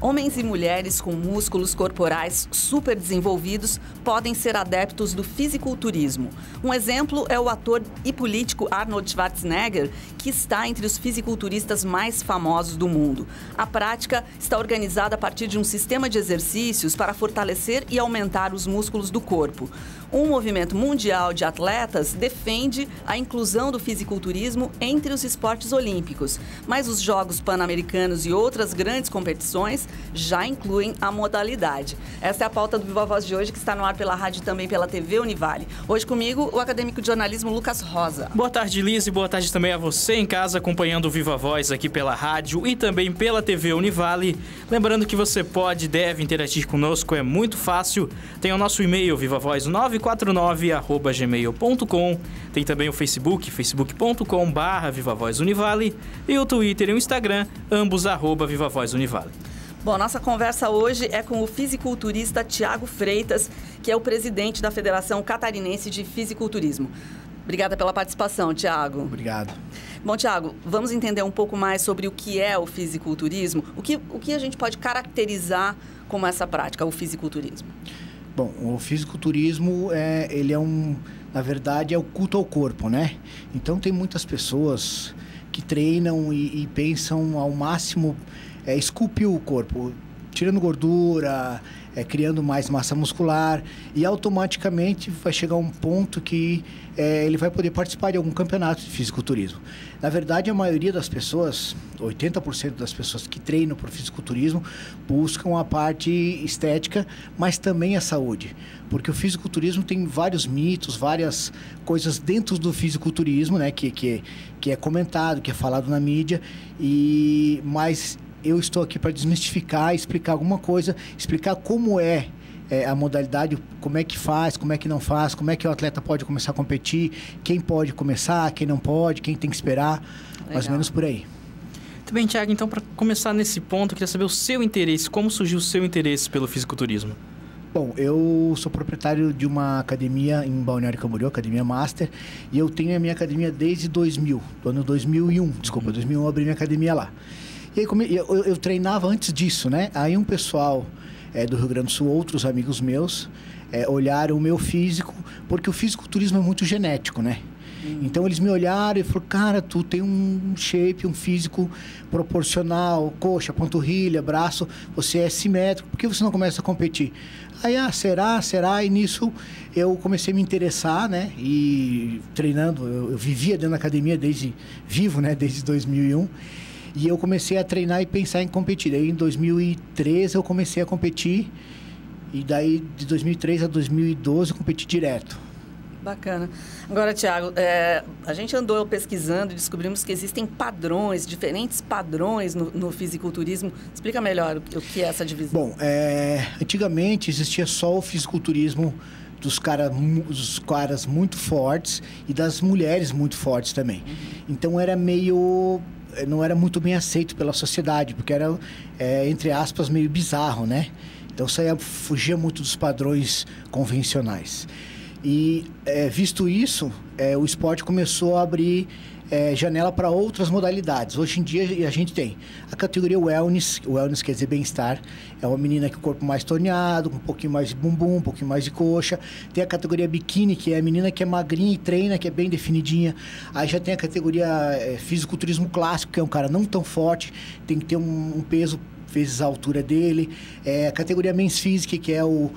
Homens e mulheres com músculos corporais super desenvolvidos podem ser adeptos do fisiculturismo. Um exemplo é o ator e político Arnold Schwarzenegger, que está entre os fisiculturistas mais famosos do mundo. A prática está organizada a partir de um sistema de exercícios para fortalecer e aumentar os músculos do corpo. Um movimento mundial de atletas defende a inclusão do fisiculturismo entre os esportes olímpicos, mas os Jogos Pan-Americanos e outras grandes competições já incluem a modalidade. Essa é a pauta do Viva Voz de hoje, que está no ar pela rádio e também pela TV Univale. Hoje comigo, o acadêmico de jornalismo Lucas Rosa. Boa tarde, Liz, e boa tarde também a você em casa acompanhando o Viva Voz aqui pela rádio e também pela TV Univale. Lembrando que você pode e deve interagir conosco, é muito fácil. Tem o nosso e-mail, vivavoz949@gmail.com. Tem também o Facebook, facebook.com/vivavozunivale, e o Twitter e o Instagram, ambos @vivavozunivale. Bom, nossa conversa hoje é com o fisiculturista Tiago Freitas, que é o presidente da Federação Catarinense de Fisiculturismo. Obrigada pela participação, Tiago. Obrigado. Bom, Tiago, vamos entender um pouco mais sobre o que é o fisiculturismo. O que a gente pode caracterizar como essa prática, o fisiculturismo? Bom, o fisiculturismo, na verdade, é o culto ao corpo, né? Então, tem muitas pessoas que treinam e pensam ao máximo esculpir o corpo, tirando gordura, criando mais massa muscular, e automaticamente vai chegar um ponto que ele vai poder participar de algum campeonato de fisiculturismo. Na verdade, a maioria das pessoas, 80% das pessoas que treinam por fisiculturismo, buscam a parte estética, mas também a saúde. Porque o fisiculturismo tem vários mitos, várias coisas dentro do fisiculturismo, né, que é comentado, que é falado na mídia, mas eu estou aqui para desmistificar, explicar alguma coisa, explicar como é a modalidade, como é que faz, como é que não faz, como é que o atleta pode começar a competir, quem pode começar, quem não pode, quem tem que esperar, mais ou menos por aí. Muito bem, Tiago, então para começar nesse ponto, eu queria saber o seu interesse, como surgiu o seu interesse pelo fisiculturismo? Bom, eu sou proprietário de uma academia em Balneário Camboriú, Academia Master, e eu tenho a minha academia desde 2000, do ano 2001, 2001 eu abri minha academia lá. E aí eu treinava antes disso, né? Aí um pessoal do Rio Grande do Sul, outros amigos meus, olharam o meu físico, porque o fisiculturismo é muito genético, né? Então eles me olharam e falaram, cara, tu tem um shape, um físico proporcional, coxa, panturrilha, braço, você é simétrico, por que você não começa a competir? Aí, será? E nisso eu comecei a me interessar, né? E treinando, eu vivia dentro da academia desde 2001. E eu comecei a treinar e pensar em competir. Aí, em 2013, eu comecei a competir. E daí, de 2013 a 2012, eu competi direto. Bacana. Agora, Tiago, a gente andou pesquisando e descobrimos que existem padrões, diferentes padrões no fisiculturismo. Explica melhor o que é essa divisão. Bom, antigamente existia só o fisiculturismo dos caras muito fortes e das mulheres muito fortes também. Então, não era muito bem aceito pela sociedade, porque era, entre aspas, meio bizarro, né? Então, fugia muito dos padrões convencionais. E, visto isso, o esporte começou a abrir janela para outras modalidades. Hoje em dia, a gente tem a categoria wellness quer dizer bem-estar, é uma menina com o corpo mais torneado, com um pouquinho mais de bumbum, um pouquinho mais de coxa. Tem a categoria biquíni, que é a menina que é magrinha e treina, que é bem definidinha. Aí já tem a categoria fisiculturismo clássico, que é um cara não tão forte, tem que ter um peso vezes a altura dele. A categoria Men's Physique, que é o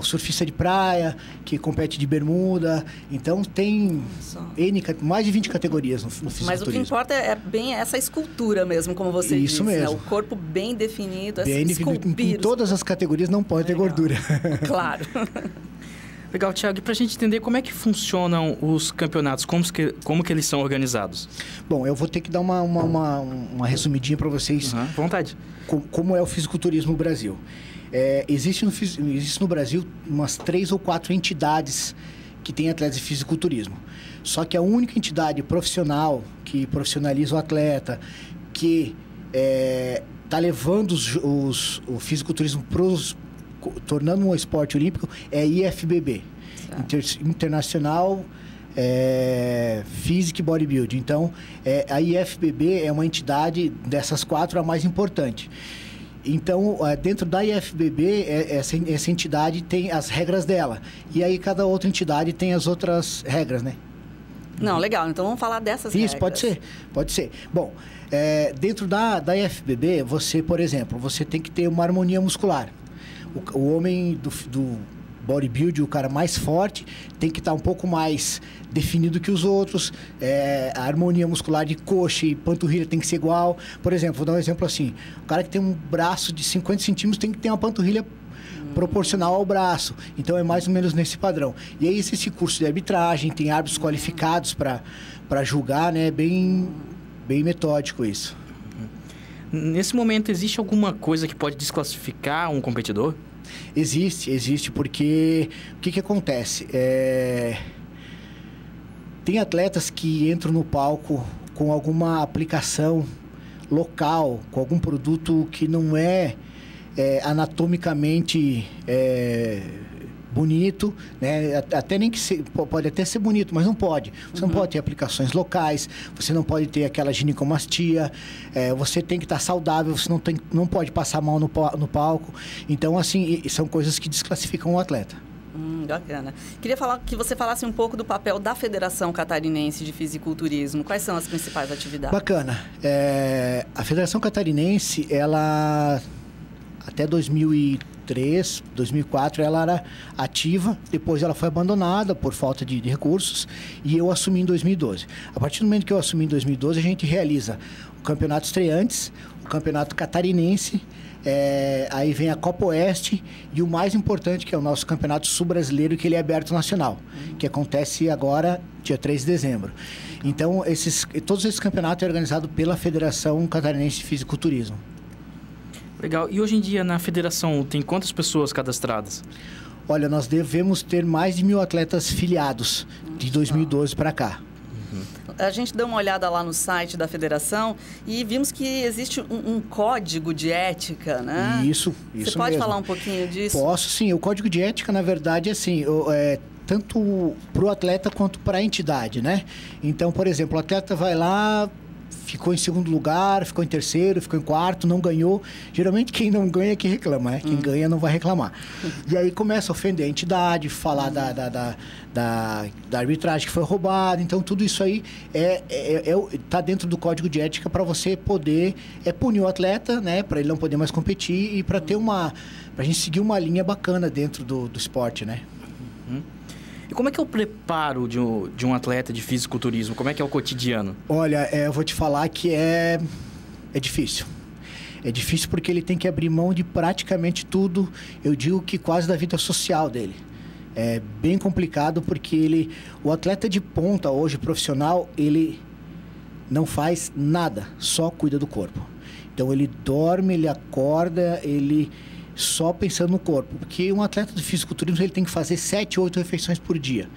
surfista de praia, que compete de bermuda. Então, tem mais de 20 categorias no fisiculturismo. Mas o que importa é bem essa escultura mesmo, como você disse. Isso mesmo. Né? O corpo bem definido, bem definido. Em todas as categorias não pode ter gordura. Claro. Legal, Tiago. E para a gente entender como é que funcionam os campeonatos, como que eles são organizados? Bom, eu vou ter que dar uma resumidinha para vocês. Vontade. Como é o fisiculturismo no Brasil. Existe no Brasil umas 3 ou 4 entidades que têm atletas de fisiculturismo. Só que a única entidade profissional que profissionaliza o atleta, que está levando o fisiculturismo tornando um esporte olímpico, é a IFBB, Internacional Physique Bodybuilding. Então, a IFBB é uma entidade dessas 4 a mais importante. Então, dentro da IFBB, essa entidade tem as regras dela. E aí, cada outra entidade tem as outras regras, né? Não, legal. Então, vamos falar dessas regras. Isso, pode ser. Bom, dentro da IFBB, você, por exemplo, você tem que ter uma harmonia muscular. O homem do bodybuilding, o cara mais forte, tem que estar um pouco mais definido que os outros. A harmonia muscular de coxa e panturrilha tem que ser igual. Por exemplo, vou dar um exemplo assim. O cara que tem um braço de 50 centímetros tem que ter uma panturrilha proporcional ao braço. Então, é mais ou menos nesse padrão. E aí, existe curso de arbitragem, tem árbitros qualificados para julgar, né? Bem metódico isso. Nesse momento, existe alguma coisa que pode desclassificar um competidor? Existe, porque o que acontece? Tem atletas que entram no palco com alguma aplicação local, com algum produto que não é anatomicamente bonito, né? Até nem que pode até ser bonito, mas não pode. Você não pode ter aplicações locais, você não pode ter aquela ginecomastia, você tem que estar saudável, você não pode passar mal no palco. Então, assim, são coisas que desclassificam o atleta. Bacana. Queria que você falasse um pouco do papel da Federação Catarinense de Fisiculturismo. Quais são as principais atividades? Bacana. A Federação Catarinense, ela até 2003, 2004, ela era ativa, depois ela foi abandonada por falta de recursos e eu assumi em 2012. A partir do momento que eu assumi em 2012, a gente realiza o Campeonato Estreantes, o Campeonato Catarinense, aí vem a Copa Oeste e o mais importante, que é o nosso Campeonato Sul-Brasileiro, que ele é aberto nacional, que acontece agora, dia 3 de dezembro. Então, todos esses campeonatos é organizado pela Federação Catarinense de Fisiculturismo. Legal. E hoje em dia, na federação, tem quantas pessoas cadastradas? Olha, nós devemos ter mais de 1.000 atletas filiados de 2012 para cá. A gente deu uma olhada lá no site da federação e vimos que existe um código de ética, né? Isso Você pode mesmo. falar um pouquinho disso? Posso, sim. O código de ética, na verdade, é assim, tanto para o atleta quanto para a entidade, né? Então, por exemplo, o atleta vai lá, ficou em segundo lugar, ficou em terceiro, ficou em quarto, não ganhou. Geralmente quem não ganha é que reclama, né? Quem ganha não vai reclamar. E aí começa a ofender a entidade, falar da arbitragem que foi roubada. Então tudo isso aí tá dentro do código de ética para você poder punir o atleta, né? Para ele não poder mais competir e para pra gente seguir uma linha bacana dentro do esporte, né? E como é que é o preparo de um atleta de fisiculturismo? Como é que é o cotidiano? Olha, eu vou te falar que é difícil. É difícil porque ele tem que abrir mão de praticamente tudo, eu digo que quase da vida social dele. É bem complicado porque o atleta de ponta hoje, profissional, ele não faz nada, só cuida do corpo. Então ele dorme, ele acorda, ele só pensando no corpo, porque um atleta de fisiculturismo ele tem que fazer 7, 8 refeições por dia.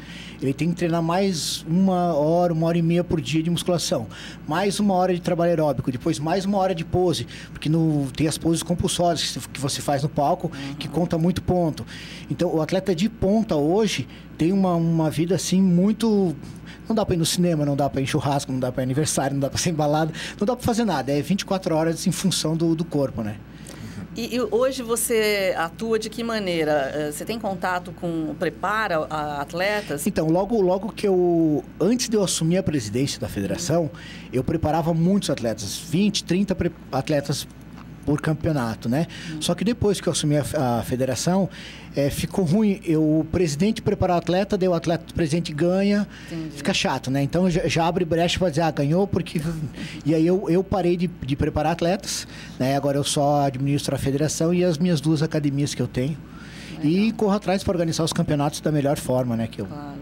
Ele tem que treinar mais 1 hora, 1h30 por dia de musculação, mais 1 hora de trabalho aeróbico, depois mais 1 hora de pose, porque tem as poses compulsórias que você faz no palco, que conta muito ponto. Então, o atleta de ponta hoje tem uma vida assim muito... Não dá para ir no cinema, não dá para ir em churrasco, não dá para ir em aniversário, não dá para ser embalado, não dá para fazer nada. É 24 horas em função do corpo, né? E hoje você atua de que maneira? Você tem contato prepara atletas? Então, logo que antes de eu assumir a presidência da federação, eu preparava muitos atletas, 20, 30 atletas por campeonato, né? Só que depois que eu assumi a federação, ficou ruim. O presidente preparar o atleta, daí o presidente ganha, fica chato, né? Então já abre brecha para dizer, ganhou, porque... E aí eu parei de preparar atletas, né? Agora eu só administro a federação e as minhas 2 academias que eu tenho. Legal. E corro atrás para organizar os campeonatos da melhor forma, né? Claro.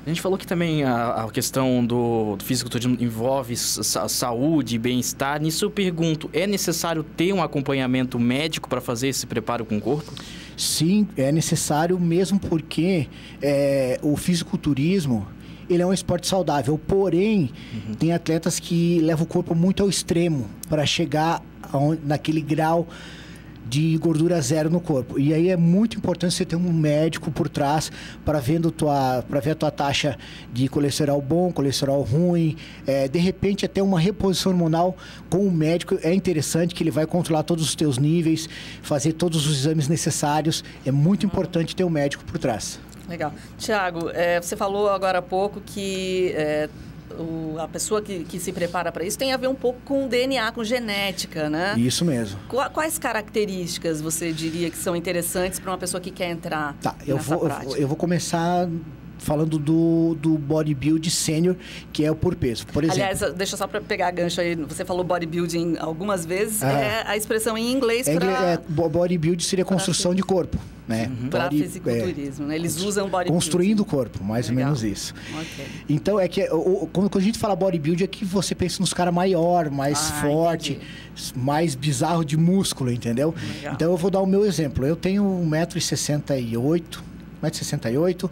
A gente falou que também a questão do fisiculturismo envolve saúde e bem-estar. Nisso eu pergunto, é necessário ter um acompanhamento médico para fazer esse preparo com o corpo? Sim, é necessário mesmo porque o fisiculturismo ele é um esporte saudável, porém tem atletas que levam o corpo muito ao extremo para chegar naquele grau de gordura zero no corpo. E aí é muito importante você ter um médico por trás para ver a tua taxa de colesterol bom, colesterol ruim. De repente, até uma reposição hormonal com o médico é interessante, que ele vai controlar todos os teus níveis, fazer todos os exames necessários. É muito importante ter um médico por trás. Legal. Tiago, você falou agora há pouco que a pessoa que se prepara para isso tem a ver um pouco com DNA, com genética, né? Isso mesmo. Quais características você diria que são interessantes para uma pessoa que quer entrar nessa prática? Eu vou começar falando do bodybuilding sênior, que é o por peso. Por exemplo, aliás, deixa só para pegar gancho aí, você falou bodybuilding algumas vezes, é a expressão em inglês para... bodybuilding seria construção de corpo, né? Para fisiculturismo, né? Eles usam bodybuilding. Construindo o corpo, mais ou menos isso. Okay. Então, quando a gente fala bodybuilding, é que você pensa nos caras maior, mais forte, mais bizarro de músculo, entendeu? Legal. Então, eu vou dar o meu exemplo. Eu tenho 1,68 m,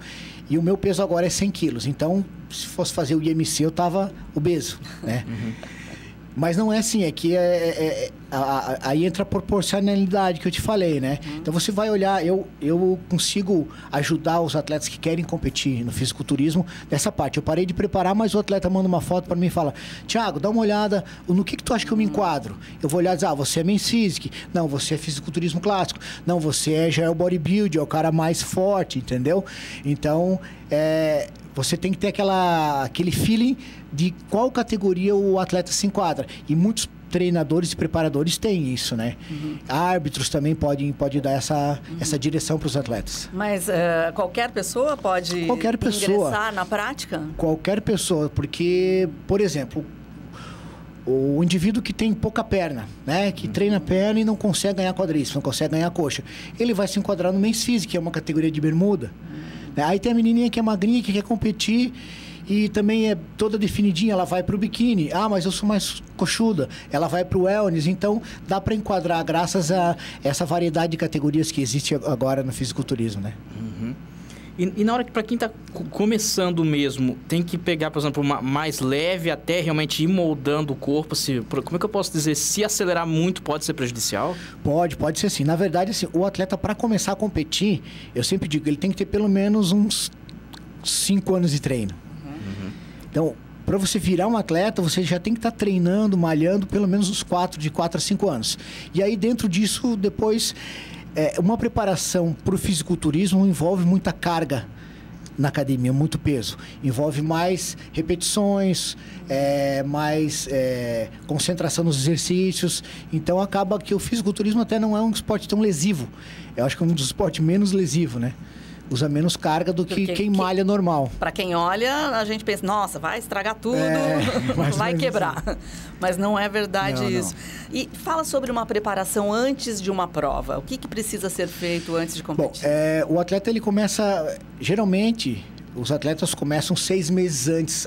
e o meu peso agora é 100 quilos. Então, se fosse fazer o IMC, eu tava obeso, né? Mas não é assim, é que aí entra a proporcionalidade que eu te falei, né? Então, você vai olhar, eu consigo ajudar os atletas que querem competir no fisiculturismo dessa parte. Eu parei de preparar, mas o atleta manda uma foto para mim e fala: Tiago, dá uma olhada, no que tu acha que eu me enquadro? Eu vou olhar e dizer, você é men's physique, não, você é fisiculturismo clássico, não, você já é o bodybuilder, é o cara mais forte, entendeu? Então, você tem que ter aquele feeling de qual categoria o atleta se enquadra. E muitos treinadores e preparadores têm isso, né? Árbitros também podem dar essa direção para os atletas. Mas qualquer pessoa pode ingressar na prática? Qualquer pessoa, porque, por exemplo, o indivíduo que tem pouca perna, né? Que treina a perna e não consegue ganhar quadríceps, não consegue ganhar coxa, ele vai se enquadrar no men's physique, que é uma categoria de bermuda. Aí tem a menininha que é magrinha, que quer competir e também é toda definidinha, ela vai para o biquíni. Mas eu sou mais coxuda, ela vai para o wellness. Então, dá para enquadrar graças a essa variedade de categorias que existe agora no fisiculturismo, né? E na hora que, para quem está começando mesmo, tem que pegar, por exemplo, uma mais leve até realmente ir moldando o corpo? Como é que eu posso dizer? Se acelerar muito, pode ser prejudicial? Pode ser sim. Na verdade, assim, o atleta, para começar a competir, eu sempre digo, ele tem que ter pelo menos uns 5 anos de treino. Então, para você virar um atleta, você já tem que estar treinando, malhando, pelo menos uns de 4 a 5 anos. E aí, dentro disso, depois... uma preparação para o fisiculturismo envolve muita carga na academia, muito peso. Envolve mais repetições, mais concentração nos exercícios. Então, acaba que o fisiculturismo até não é um esporte tão lesivo. Eu acho que é um dos esportes menos lesivos, né? Usa menos carga do que quem malha normal. Para quem olha, a gente pensa, nossa, vai estragar tudo, vai quebrar. Assim. Mas não é verdade isso. Não. E fala sobre uma preparação antes de uma prova. O que precisa ser feito antes de competir? Bom, o atleta, ele começa... Geralmente, os atletas começam 6 meses antes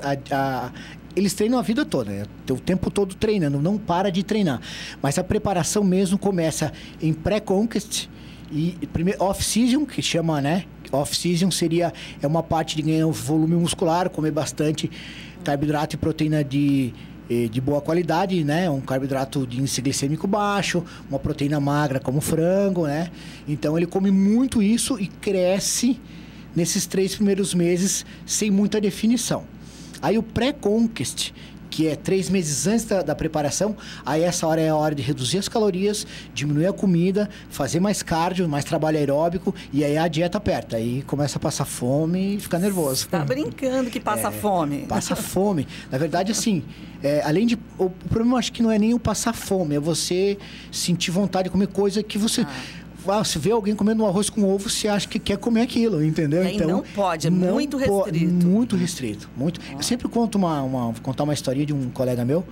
eles treinam a vida toda, né? O tempo todo treinando, não para de treinar. Mas a preparação mesmo começa em pré-conquest e primeiro off-season, que chama, né? Off-season é uma parte de ganhar volume muscular, comer bastante carboidrato e proteína de boa qualidade, né? Um carboidrato de índice glicêmico baixo, uma proteína magra como frango, né? Então, ele come muito isso e cresce nesses 3 primeiros meses sem muita definição. Aí, o pré-conquest, que é 3 meses antes da preparação, aí essa hora é a hora de reduzir as calorias, diminuir a comida, fazer mais cardio, mais trabalho aeróbico, e aí a dieta aperta. Aí começa a passar fome e fica nervoso. Tá brincando que passa fome. Passa fome. Na verdade, assim, além de... O problema, eu acho que não é nem o passar fome, é você sentir vontade de comer coisa que você... Você vê alguém comendo um arroz com ovo, você acha que quer comer aquilo, entendeu? Então, não pode, é muito restrito. Muito restrito. Muito. Eu sempre conto contar uma historinha de um colega meu.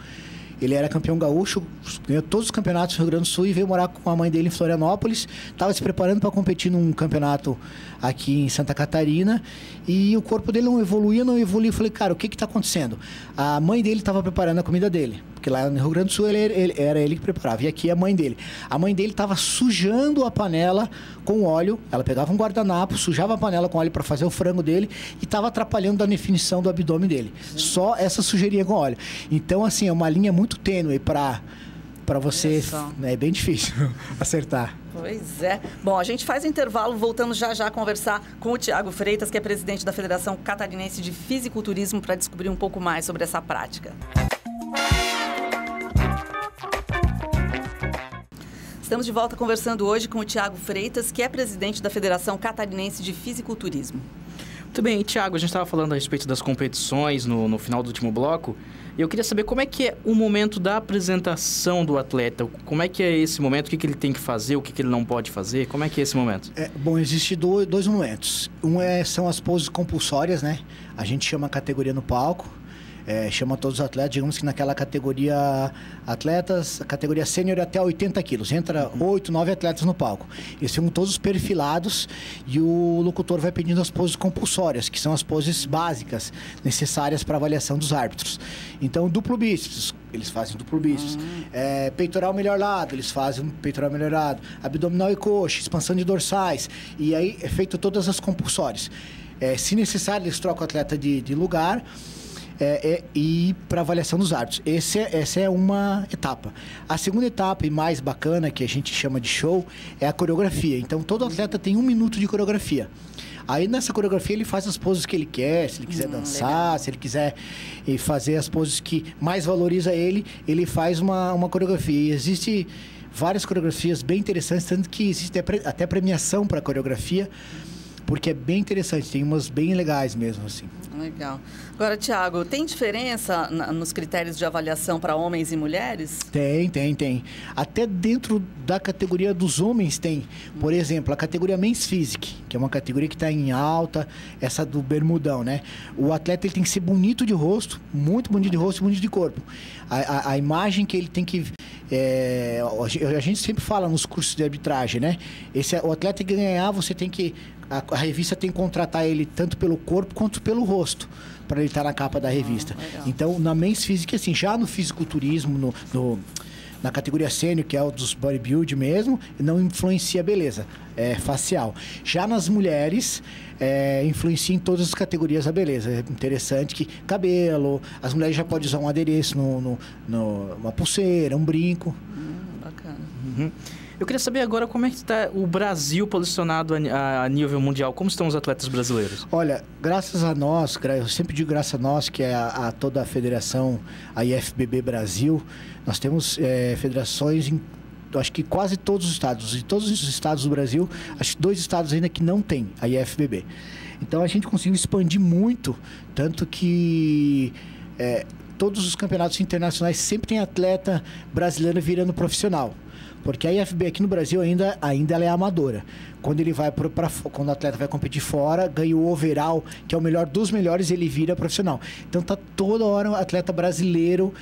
Ele era campeão gaúcho, ganhou todos os campeonatos do Rio Grande do Sul e veio morar com a mãe dele em Florianópolis. Estava se preparando para competir num campeonato aqui em Santa Catarina e o corpo dele não evoluía. Eu falei, cara, o que está acontecendo? A mãe dele estava preparando a comida dele, porque lá no Rio Grande do Sul era ele que preparava. E aqui a mãe dele. A mãe dele estava sujando a panela com óleo. Ela pegava um guardanapo, sujava a panela com óleo para fazer o frango dele e estava atrapalhando a definição do abdômen dele. Só essa sujeirinha com óleo. Então, assim, é uma linha muito tênue para para você é bem difícil acertar. Pois é. Bom, a gente faz o intervalo, voltamos já a conversar com o Thiago Freitas, que é presidente da Federação Catarinense de Fisiculturismo, para descobrir um pouco mais sobre essa prática. Estamos de volta conversando hoje com o Thiago Freitas, que é presidente da Federação Catarinense de Fisiculturismo. Muito bem, Thiago, a gente estava falando a respeito das competições no final do último bloco. E eu queria saber como é que é o momento da apresentação do atleta. Como é que é esse momento? O que ele tem que fazer? O que ele não pode fazer? Como é que é esse momento? Bom, existem dois momentos. São as poses compulsórias, né? A gente chama a categoria no palco. Chama todos os atletas, digamos que naquela categoria atletas, a categoria sênior até 80 quilos. Entra 8, 9 atletas no palco. Eles ficam todos perfilados e o locutor vai pedindo as poses compulsórias, que são as poses básicas necessárias para avaliação dos árbitros. Então, duplo bíceps, eles fazem duplo bíceps. Peitoral melhor lado, eles fazem um peitoral melhor lado. Abdominal e coxa, expansão de dorsais. E aí é feito todas as compulsórias. Se necessário, eles trocam o atleta de lugar. E para avaliação dos árbitros. Essa é uma etapa. A segunda etapa, e mais bacana, que a gente chama de show, é a coreografia. Então, todo atleta tem 1 minuto de coreografia. Aí, nessa coreografia, ele faz as poses que ele quer. Se ele quiser dançar, legal. Se ele quiser fazer as poses que mais valoriza ele faz uma coreografia. E existe várias coreografias bem interessantes, tanto que existe até premiação para coreografia, porque é bem interessante, tem umas bem legais mesmo, assim. Legal. Agora, Thiago, tem diferença nos critérios de avaliação para homens e mulheres? Tem. Até dentro da categoria dos homens tem. Por exemplo, a categoria Men's Physique, que é uma categoria que está em alta, essa do bermudão, né? O atleta ele tem que ser bonito de rosto, muito bonito de rosto e bonito de corpo. A imagem que ele tem que... a gente sempre fala nos cursos de arbitragem, né? O atleta que ganhar, você tem que... A revista tem que contratar ele tanto pelo corpo quanto pelo rosto, para ele estar na capa da revista. Então, na Men's Physique, assim, já no fisiculturismo, na categoria sênior, que é o dos bodybuild mesmo, não influencia a beleza facial. Já nas mulheres, influencia em todas as categorias a beleza. É interessante que cabelo, as mulheres já podem usar um adereço, uma pulseira, um brinco. Bacana. Uhum. Eu queria saber agora como é que está o Brasil posicionado a nível mundial. Como estão os atletas brasileiros? Olha, graças a nós, eu sempre digo graças a nós, que é a toda a federação, a IFBB Brasil, nós temos federações em, acho que quase todos os estados. E todos os estados do Brasil, acho que 2 estados ainda que não tem a IFBB. Então a gente conseguiu expandir muito, tanto que... todos os campeonatos internacionais sempre tem atleta brasileiro virando profissional. Porque a IFB aqui no Brasil ainda ela é amadora. Quando ele vai quando o atleta vai competir fora, ganha o overall, que é o melhor dos melhores, ele vira profissional. Então tá toda hora o atleta brasileiro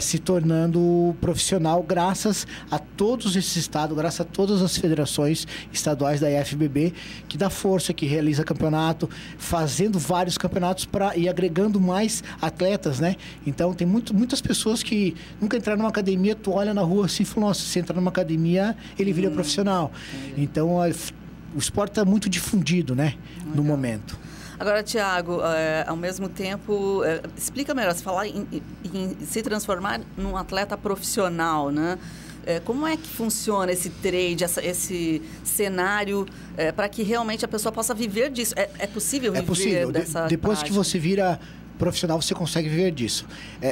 se tornando profissional, graças a todos esses estados, graças a todas as federações estaduais da IFBB, que dá força, que realiza campeonato, fazendo vários campeonatos e agregando mais atletas, né? Então tem muitas pessoas que nunca entraram numa academia, tu olha na rua assim e fala, nossa, se entrar numa academia, ele vira profissional. Então o esporte está muito difundido, né? No momento. Agora, Thiago, ao mesmo tempo, explica melhor, você falar em se transformar num atleta profissional, né? Como é que funciona esse trade, esse cenário, para que realmente a pessoa possa viver disso? É possível viver dessa Depois prática? Que você vira profissional, você consegue viver disso.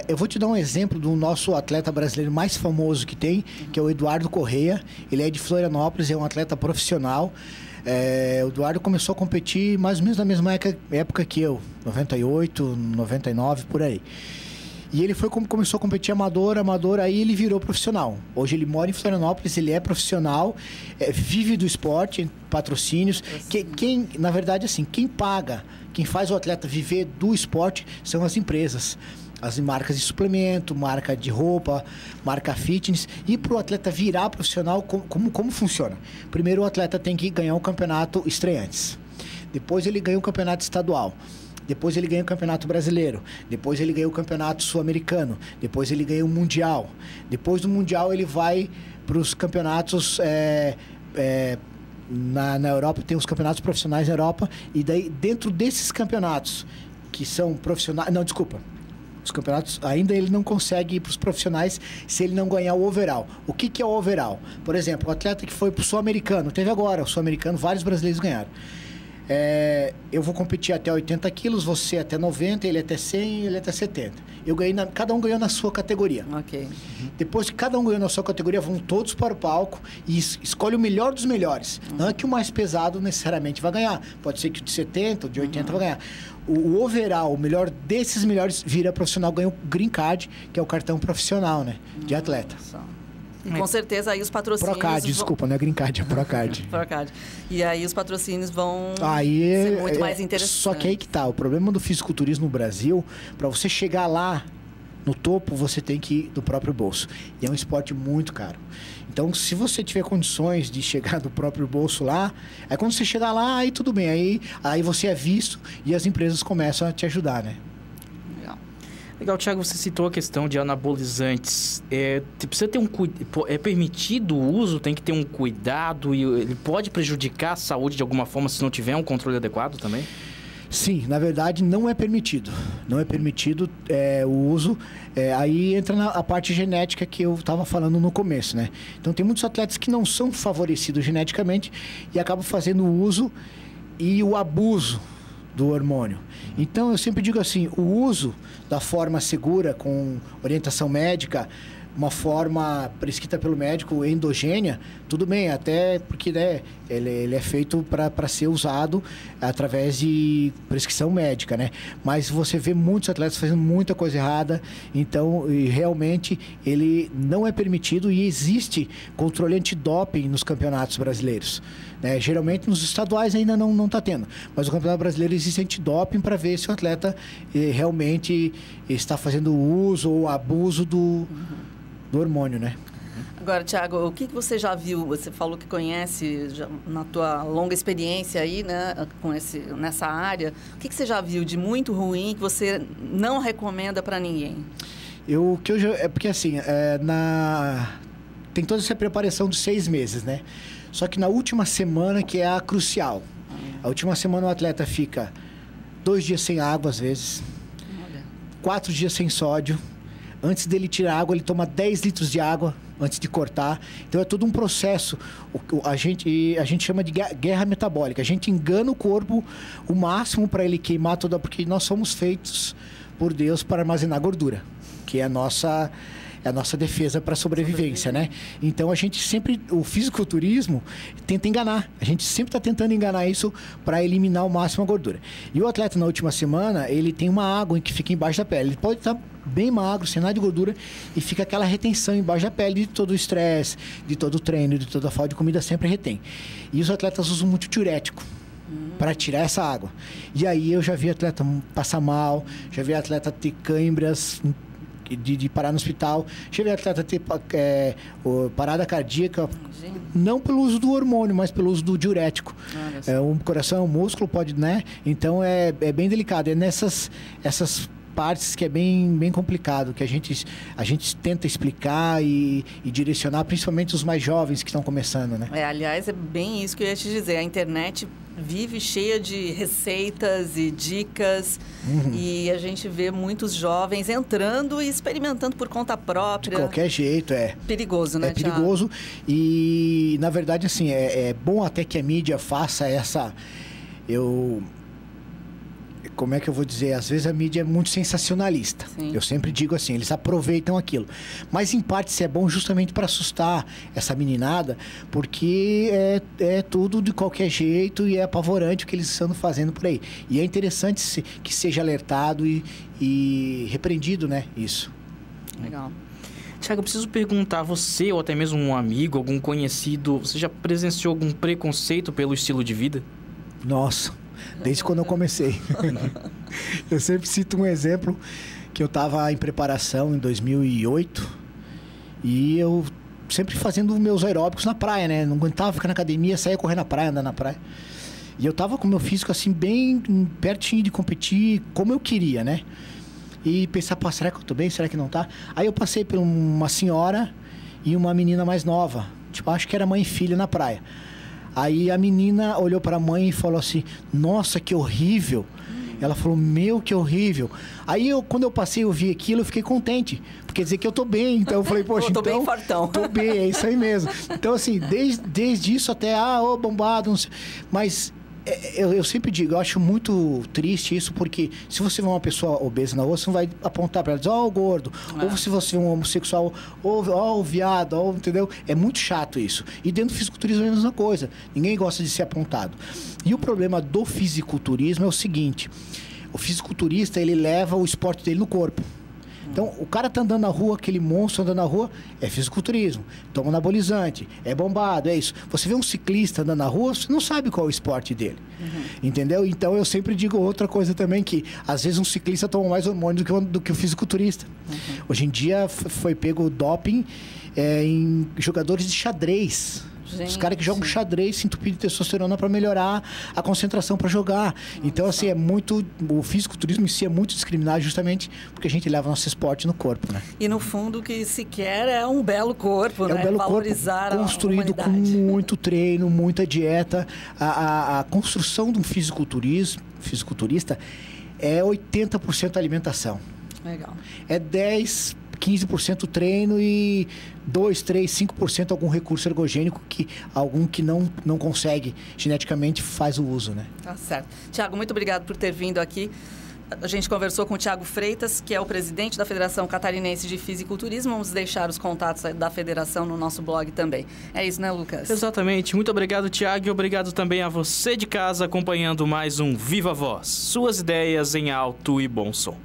Eu vou te dar um exemplo do nosso atleta brasileiro mais famoso que tem, que é o Eduardo Correia. Ele é de Florianópolis, é um atleta profissional. O Eduardo começou a competir mais ou menos na mesma época que eu, 98, 99, por aí. E ele começou a competir amador, aí ele virou profissional. Hoje ele mora em Florianópolis, ele é profissional, vive do esporte, patrocínios. Na verdade, assim, quem paga, quem faz o atleta viver do esporte são as empresas. As marcas de suplemento, marca de roupa, marca fitness. E para o atleta virar profissional, como funciona? Primeiro o atleta tem que ganhar um campeonato estreantes. Depois ele ganha um campeonato estadual. Depois ele ganha o campeonato brasileiro. Depois ele ganha o campeonato sul-americano. Depois ele ganha o mundial. Depois do mundial ele vai para os campeonatos... na Europa tem os campeonatos profissionais na Europa. E daí dentro desses campeonatos que são profissionais... Não, desculpa. Os campeonatos, ainda ele não consegue ir para os profissionais se ele não ganhar o overall. O que é o overall? Por exemplo, o atleta que foi para o Sul-Americano, teve agora o Sul-Americano, vários brasileiros ganharam. Eu vou competir até 80 quilos, você até 90, ele até 100, ele até 70. Eu ganhei, cada um ganhou na sua categoria. Ok. Depois que cada um ganhou na sua categoria, vão todos para o palco e escolhe o melhor dos melhores. Não é que o mais pesado necessariamente vai ganhar. Pode ser que o de 70, o de 80 vai ganhar. O overall, o melhor desses melhores, vira profissional, ganha o Green Card, que é o cartão profissional, né? De atleta. E com certeza aí os patrocínios... Procard, desculpa, não é Green Card, é Procard. Procard. E aí os patrocínios vão aí ser muito mais interessantes. Só que aí que tá, o problema do fisiculturismo no Brasil, para você chegar lá no topo, você tem que ir do próprio bolso. E é um esporte muito caro. Então, se você tiver condições de chegar do próprio bolso lá, aí quando você chegar lá, aí tudo bem. Aí você é visto e as empresas começam a te ajudar, né? Legal, Thiago, você citou a questão de anabolizantes. Precisa ter é permitido o uso, tem que ter um cuidado e ele pode prejudicar a saúde de alguma forma se não tiver um controle adequado também? Sim, na verdade não é permitido. Não é permitido o uso. Aí entra a parte genética que eu estava falando no começo, né? Então tem muitos atletas que não são favorecidos geneticamente e acabam fazendo o uso e o abuso do hormônio. Então eu sempre digo assim, o uso da forma segura, com orientação médica, uma forma prescrita pelo médico, endogênea, tudo bem, até porque, né, ele é feito para ser usado através de prescrição médica, né? Mas você vê muitos atletas fazendo muita coisa errada, então realmente ele não é permitido e existe controle antidoping nos campeonatos brasileiros. Né? Geralmente nos estaduais ainda não está tendo, mas no campeonato brasileiro existe antidoping para ver se o atleta realmente está fazendo uso ou abuso do hormônio, né? Agora, Thiago, o que você já viu? Você falou que conhece na tua longa experiência aí, né, nessa área. O que você já viu de muito ruim que você não recomenda para ninguém? Porque assim, tem toda essa preparação de 6 meses, né? Só que na última semana que é a crucial. A última semana o atleta fica 2 dias sem água, às vezes. 4 dias sem sódio. Antes dele tirar água, ele toma 10 litros de água antes de cortar. Então, é todo um processo. A gente chama de guerra metabólica. A gente engana o corpo o máximo para ele queimar toda... Porque nós somos feitos por Deus para armazenar gordura, que é a nossa defesa para a sobrevivência, né? Então, o fisiculturismo tenta enganar. A gente sempre está tentando enganar isso para eliminar ao máximo a gordura. E o atleta, na última semana, ele tem uma água que fica embaixo da pele. Ele pode estar bem magro, sem nada de gordura, e fica aquela retenção embaixo da pele de todo o estresse, de todo o treino, de toda a falta de comida, sempre retém. E os atletas usam muito diurético para tirar essa água. E aí eu já vi atleta passar mal, já vi atleta ter câimbras, de parar no hospital, já vi atleta ter parada cardíaca, não pelo uso do hormônio, mas pelo uso do diurético. O coração é um músculo, pode, né? Então é bem delicado. É essas partes que é bem complicado, que a gente tenta explicar e direcionar, principalmente os mais jovens que estão começando, né? Aliás, é bem isso que eu ia te dizer. A internet vive cheia de receitas e dicas e a gente vê muitos jovens entrando e experimentando por conta própria. De qualquer jeito, perigoso, né, Thiago? Perigoso e, na verdade, assim, é bom até que a mídia faça essa... Como é que eu vou dizer? Às vezes a mídia é muito sensacionalista. Sim. Eu sempre digo assim, eles aproveitam aquilo. Mas, em parte, isso é bom justamente para assustar essa meninada, porque é tudo de qualquer jeito e é apavorante o que eles estão fazendo por aí. E é interessante que seja alertado e repreendido, né? Isso. Legal. Thiago, eu preciso perguntar, você ou até mesmo um amigo, algum conhecido, você já presenciou algum preconceito pelo estilo de vida? Nossa, desde quando eu comecei. Eu sempre cito um exemplo que eu estava em preparação em 2008 e eu sempre fazendo meus aeróbicos na praia, né? Não aguentava ficar na academia, saía correr na praia, andar na praia. E eu estava com o meu físico assim bem pertinho de competir como eu queria, né? E pensar, pô, será que eu tô bem? Será que não tá? Aí eu passei por uma senhora e uma menina mais nova. Tipo, acho que era mãe e filha na praia. Aí a menina olhou para a mãe e falou assim, nossa, que horrível. Ela falou, meu, que horrível. Aí, quando eu passei, eu vi aquilo, eu fiquei contente. Porque quer dizer que eu tô bem. Então, eu falei, poxa, tô então... bem fartão. Tô bem, é isso aí mesmo. Então, assim, desde isso até, bombado, não sei. Mas... Eu sempre digo, eu acho muito triste isso, porque se você vê uma pessoa obesa na rua, você não vai apontar para ela e dizer, o gordo. Ou se você vê um homossexual, o viado, entendeu? É muito chato isso. E dentro do fisiculturismo é a mesma coisa. Ninguém gosta de ser apontado. E o problema do fisiculturismo é o seguinte, o fisiculturista, ele leva o esporte dele no corpo. Então, o cara tá andando na rua, aquele monstro andando na rua, é fisiculturismo. Toma anabolizante, é bombado, é isso. Você vê um ciclista andando na rua, você não sabe qual é o esporte dele. Entendeu? Então, eu sempre digo outra coisa também, que às vezes um ciclista toma mais hormônio do que o fisiculturista. Hoje em dia, foi pego doping em jogadores de xadrez. Gente. Os caras que jogam xadrez se entupir de testosterona para melhorar a concentração para jogar. Então, assim, o fisiculturismo em si é muito discriminado justamente porque a gente leva nosso esporte no corpo, né? E no fundo, o que se quer é um belo corpo, né? É um belo valorizar corpo construído a com muito treino, muita dieta. A construção de um fisiculturista é 80% alimentação. Legal. É 15% treino e 2, 3, 5% algum recurso ergogênico que algum que não consegue geneticamente faz o uso, né? Tá certo. Tiago, muito obrigado por ter vindo aqui. A gente conversou com o Tiago Freitas, que é o presidente da Federação Catarinense de Fisiculturismo. Vamos deixar os contatos da federação no nosso blog também. É isso, né, Lucas? Exatamente. Muito obrigado, Tiago, e obrigado também a você de casa acompanhando mais um Viva Voz. Suas ideias em alto e bom som.